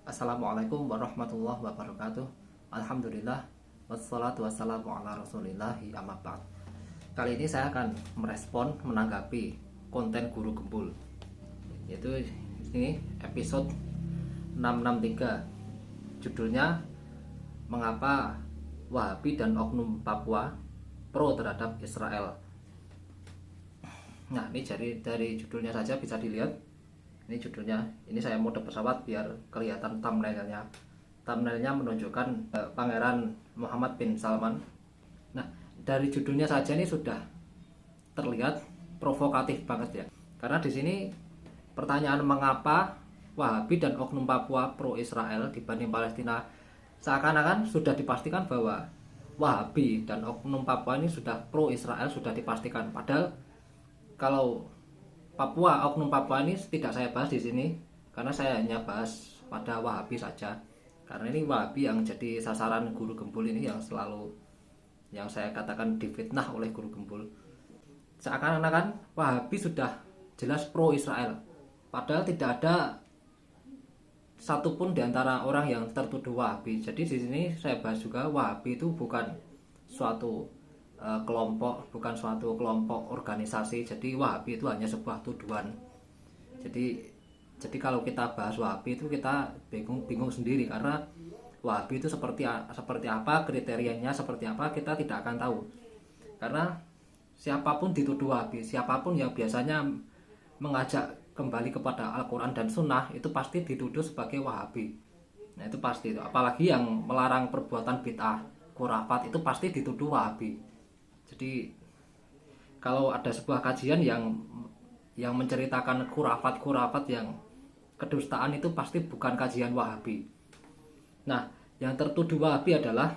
Assalamualaikum warahmatullahi wabarakatuh. Alhamdulillah wassalatu wassalamu ala rasulillahi amma ba'd. Kali ini saya akan merespon menanggapi konten Guru Gembul, yaitu ini episode 663. Judulnya Mengapa Wahabi dan Oknum Papua pro terhadap Israel. Nah, ini dari judulnya saja bisa dilihat. Ini judulnya. Ini saya mode pesawat biar kelihatan thumbnailnya. Thumbnailnya menunjukkan Pangeran Muhammad bin Salman. Nah, dari judulnya saja ini sudah terlihat provokatif banget ya. Karena di sini pertanyaan mengapa Wahabi dan Oknum Papua pro Israel dibanding Palestina, seakan-akan sudah dipastikan bahwa Wahabi dan Oknum Papua ini sudah pro Israel, sudah dipastikan. Padahal kalau Papua, Oknum Papua ini tidak saya bahas di sini karena saya hanya bahas pada Wahabi saja. Karena ini Wahabi yang jadi sasaran Guru Gembul ini yang saya katakan difitnah oleh Guru Gembul. Seakan-akan Wahabi sudah jelas pro Israel. Padahal tidak ada satupun di antara orang yang tertuduh Wahabi. Jadi di sini saya bahas juga Wahabi itu bukan suatu kelompok, bukan suatu kelompok organisasi. Jadi Wahabi itu hanya sebuah tuduhan. Jadi kalau kita bahas Wahabi itu kita bingung sendiri, karena Wahabi itu seperti apa, kriterianya seperti apa, kita tidak akan tahu. Karena siapapun dituduh Wahabi, siapapun yang biasanya mengajak kembali kepada Al-Quran dan Sunnah itu pasti dituduh sebagai Wahabi. Nah, itu pasti itu. Apalagi yang melarang perbuatan bid'ah, khurafat, itu pasti dituduh Wahabi. Jadi kalau ada sebuah kajian yang menceritakan khurafat yang kedustaan, itu pasti bukan kajian Wahabi. Nah, yang tertuduh Wahabi adalah,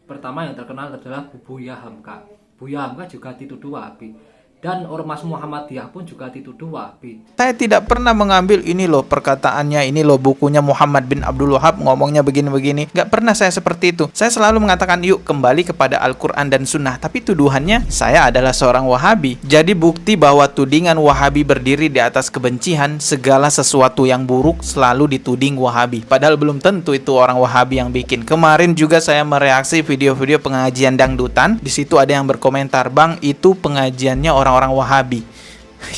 pertama yang terkenal adalah Buya Hamka. Buya Hamka juga dituduh Wahabi. Dan Ormas Muhammadiyah pun juga dituduh Wahabi. Saya tidak pernah mengambil ini loh perkataannya, ini loh bukunya Muhammad bin Abdul Wahab ngomongnya begini-begini. Gak pernah saya seperti itu. Saya selalu mengatakan yuk kembali kepada Al-Quran dan Sunnah. Tapi tuduhannya saya adalah seorang Wahabi. Jadi bukti bahwa tudingan Wahabi berdiri di atas kebencian, segala sesuatu yang buruk selalu dituding Wahabi. Padahal belum tentu itu orang Wahabi yang bikin. Kemarin juga saya mereaksi video-video pengajian dangdutan. Di situ ada yang berkomentar, "Bang, itu pengajiannya orang Wahabi."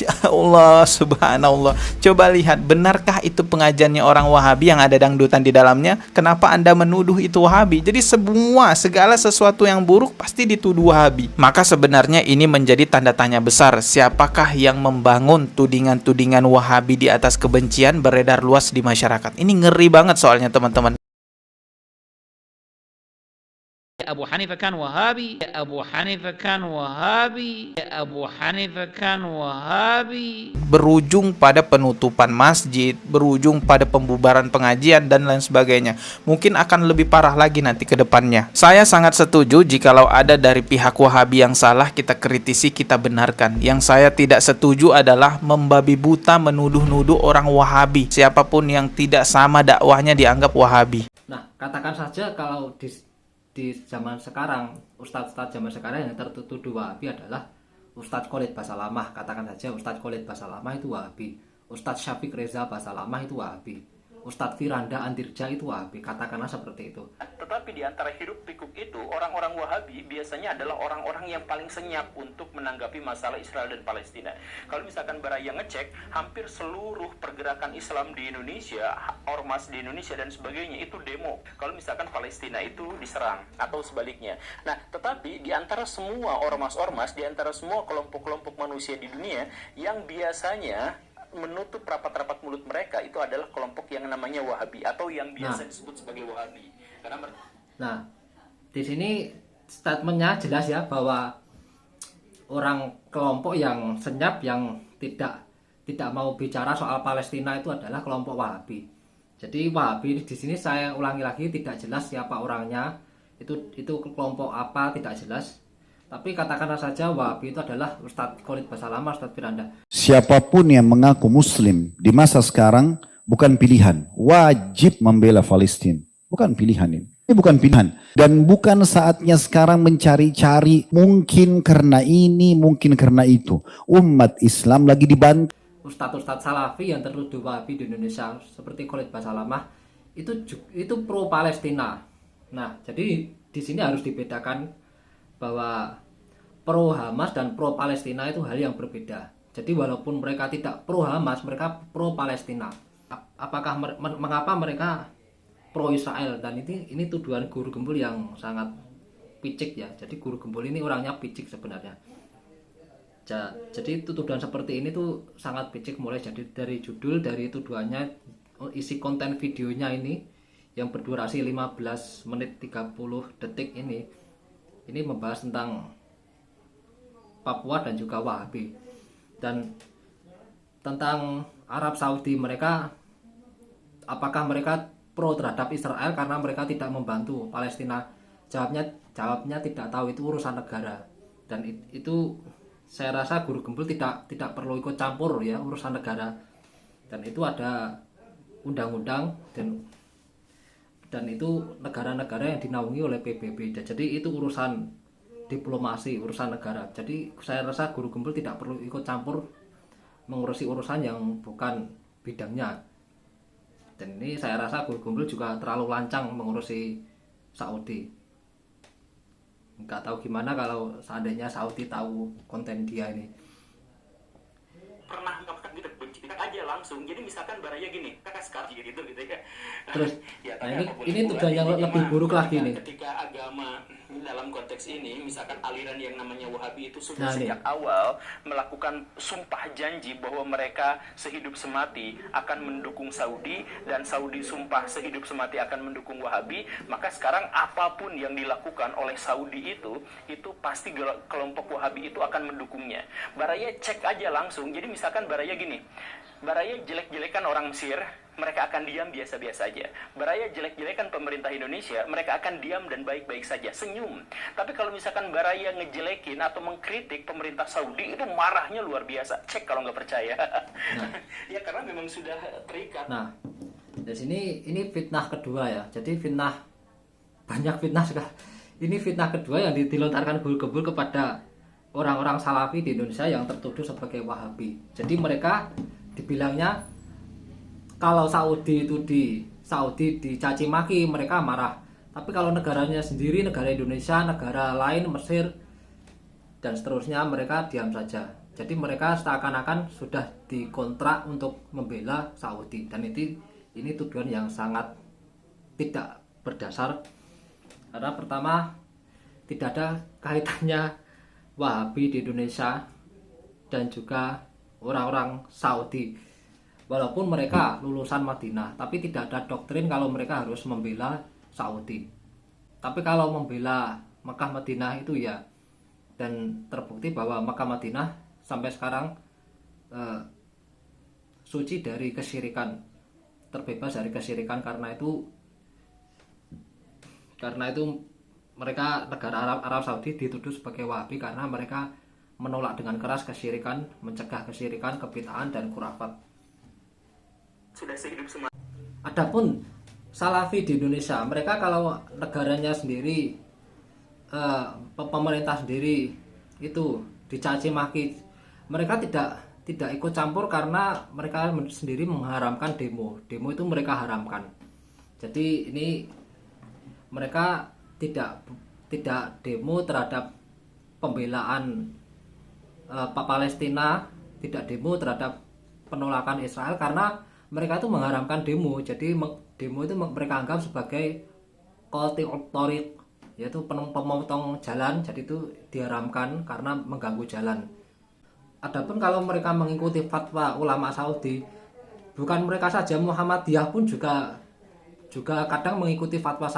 Ya Allah, subhanallah. Coba lihat, benarkah itu pengajiannya orang Wahabi yang ada dangdutan di dalamnya? Kenapa Anda menuduh itu Wahabi? Jadi segala sesuatu yang buruk pasti dituduh Wahabi. Maka sebenarnya ini menjadi tanda tanya besar. Siapakah yang membangun tudingan-tudingan Wahabi di atas kebencian beredar luas di masyarakat? Ini ngeri banget soalnya teman-teman. أبو حنيفة كان وهابي، أبو حنيفة كان وهابي، أبو حنيفة كان وهابي. Berujung pada penutupan masjid, berujung pada pembubaran pengajian dan lain sebagainya. Mungkin akan lebih parah lagi nanti ke depannya. Saya sangat setuju jikalau ada dari pihak Wahabi yang salah, kita kritisi, kita benarkan. Yang saya tidak setuju adalah membabi buta menuduh-nuduh orang Wahabi. Siapapun yang tidak sama dakwahnya dianggap Wahabi. Nah, katakan saja kalau di zaman sekarang, ustadz-ustadz zaman sekarang yang tertuduh Wahabi adalah Ustadz Khalid Basalamah. Katakan saja Ustadz Khalid Basalamah itu Wahabi, Ustadz Syafiq Reza Basalamah itu Wahabi, Ustadz Firanda Andirja itu Wahabi. Katakanlah seperti itu. Tetapi di antara hiruk pikuk itu, orang-orang Wahabi biasanya adalah orang-orang yang paling senyap untuk menanggapi masalah Israel dan Palestina. Kalau misalkan Baraya ngecek, hampir seluruh pergerakan Islam di Indonesia, ormas di Indonesia dan sebagainya itu demo kalau misalkan Palestina itu diserang atau sebaliknya. Nah, tetapi di antara semua ormas-ormas, di antara semua kelompok-kelompok manusia di dunia, yang biasanya menutup rapat-rapat mulut mereka itu adalah kelompok yang namanya Wahabi atau yang biasa disebut sebagai Wahabi. Nah, di sini statementnya jelas ya, bahwa orang kelompok yang senyap, yang tidak mau bicara soal Palestina itu adalah kelompok Wahabi. Jadi Wahabi di sini saya ulangi lagi, tidak jelas siapa orangnya, itu kelompok apa tidak jelas. Tapi katakanlah saja Wahabi itu adalah Ustadz Khalid Basalamah, Ustadz Firanda. Siapapun yang mengaku muslim di masa sekarang bukan pilihan, wajib membela Palestina. Bukan pilihan ini. Ini bukan pilihan. Dan bukan saatnya sekarang mencari-cari mungkin karena ini, mungkin karena itu. Umat Islam lagi dibantu. Ustadz-ustadz Salafi yang tertuduh Wahabi di Indonesia seperti Khalid Basalamah itu pro Palestina. Nah, jadi di sini harus dibedakan bahwa pro Hamas dan pro Palestina itu hal yang berbeda. Jadi walaupun mereka tidak pro Hamas, mereka pro Palestina. Apakah mengapa mereka pro Israel? Dan ini tuduhan Guru Gembul yang sangat picik ya. Jadi Guru Gembul ini orangnya picik sebenarnya. Jadi tuduhan seperti ini tuh sangat picik, mulai jadi dari judul, dari tuduhannya, isi konten videonya ini yang berdurasi 15 menit 30 detik ini membahas tentang Papua dan juga Wahabi dan tentang Arab Saudi. Mereka, apakah mereka pro terhadap Israel karena mereka tidak membantu Palestina? Jawabnya tidak tahu, itu urusan negara. Dan itu saya rasa Guru Gembul tidak perlu ikut campur ya urusan negara. Dan itu ada undang-undang dan itu negara-negara yang dinaungi oleh PBB. Jadi itu urusan diplomasi, urusan negara. Jadi saya rasa Guru Gembul tidak perlu ikut campur mengurusi urusan yang bukan bidangnya. Dan ini saya rasa Guru Gembul juga terlalu lancang mengurusi Saudi. Nggak tahu gimana kalau seandainya Saudi tahu konten dia ini. Pernah nggak gitu benci aja langsung. Jadi misalkan baraya gini, kakak sekarang gitu ya. Terus ya, ini tujuan yang lebih buruk lagi nih. Ketika agama dalam konteks ini, misalkan aliran yang namanya Wahabi itu sudah sejak awal melakukan sumpah janji bahwa mereka sehidup semati akan mendukung Saudi, dan Saudi sumpah sehidup semati akan mendukung Wahabi, maka sekarang apapun yang dilakukan oleh Saudi itu pasti kelompok Wahabi itu akan mendukungnya. Baraya cek aja langsung. Jadi misalkan Baraya gini, Baraya jelek-jelekan orang Mesir, mereka akan diam biasa-biasa aja. Baraya jelek-jelekan pemerintah Indonesia, mereka akan diam dan baik-baik saja, senyum. Tapi kalau misalkan Baraya ngejelekin atau mengkritik pemerintah Saudi, itu marahnya luar biasa. Cek kalau nggak percaya. Nah, ya karena memang sudah terikat. Nah, di sini ini fitnah kedua ya. Jadi banyak fitnah sekali. Ini fitnah kedua yang dilontarkan Guru Gembul kepada orang-orang Salafi di Indonesia yang tertuduh sebagai Wahabi. Jadi mereka dibilangnya kalau Saudi dicaci maki, mereka marah. Tapi kalau negaranya sendiri, negara Indonesia, negara lain, Mesir dan seterusnya, mereka diam saja. Jadi mereka seakan-akan sudah dikontrak untuk membela Saudi. Dan ini tuduhan yang sangat tidak berdasar. Karena pertama, tidak ada kaitannya Wahabi di Indonesia dan juga orang-orang Saudi. Walaupun mereka lulusan Madinah, tapi tidak ada doktrin kalau mereka harus membela Saudi. Tapi kalau membela Mekah Madinah itu ya, dan terbukti bahwa Mekah Madinah sampai sekarang suci dari kesyirikan, terbebas dari kesyirikan. Karena itu mereka, negara Arab Saudi, dituduh sebagai Wahabi karena mereka menolak dengan keras kesyirikan, mencegah kesyirikan, kebid'ahan dan khurafat. Sudah sehidup semati. Adapun Salafi di Indonesia, mereka kalau negaranya sendiri, pemerintah sendiri itu dicaci maki, mereka tidak ikut campur karena mereka sendiri mengharamkan demo itu mereka haramkan. Jadi ini mereka tidak demo terhadap pembelaan Palestina, tidak demo terhadap penolakan Israel karena mereka itu mengharamkan demo. Jadi demo itu mereka anggap sebagai qati'ut thariq, yaitu pemotong jalan. Jadi itu diharamkan karena mengganggu jalan. Adapun kalau mereka mengikuti fatwa ulama Saudi, bukan mereka saja, Muhammadiyah pun juga kadang mengikuti fatwa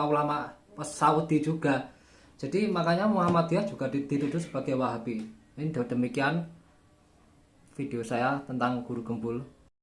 ulama Saudi juga. Jadi makanya Muhammadiyah juga dituduh sebagai Wahabi. Ini demikian video saya tentang Guru Gembul.